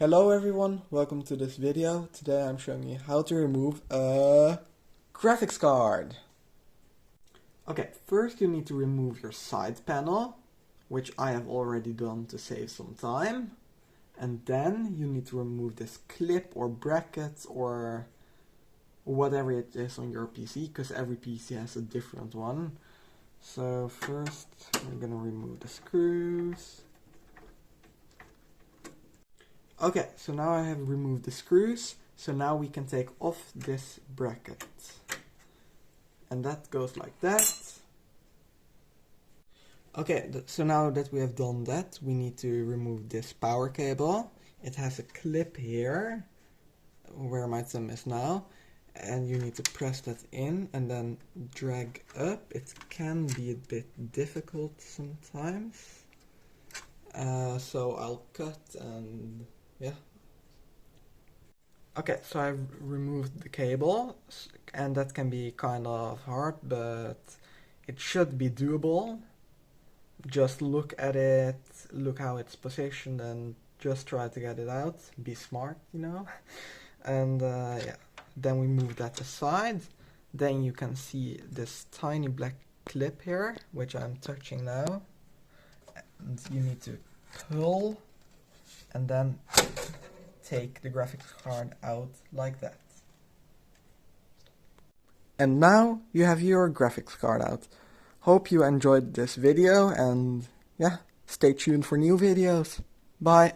Hello everyone, welcome to this video. Today I'm showing you how to remove a graphics card. Okay, first you need to remove your side panel, which I have already done to save some time. And then you need to remove this clip or bracket or whatever it is on your PC, because every PC has a different one. So first we're gonna remove the screws. Okay, so now I have removed the screws, so now we can take off this bracket. And that goes like that. Okay, so now that we have done that, we need to remove this power cable. It has a clip here, where my thumb is now, and you need to press that in and then drag up. It can be a bit difficult sometimes. So I'll cut and yeah. Okay, so I've removed the cable, and that can be kind of hard, but it should be doable. Just look at it, look how it's positioned, and just try to get it out. Be smart, you know. And yeah, then we move that aside. Then you can see this tiny black clip here, which I'm touching now. And you need to pull and then take the graphics card out like that. And now you have your graphics card out. Hope you enjoyed this video, and yeah, stay tuned for new videos. Bye!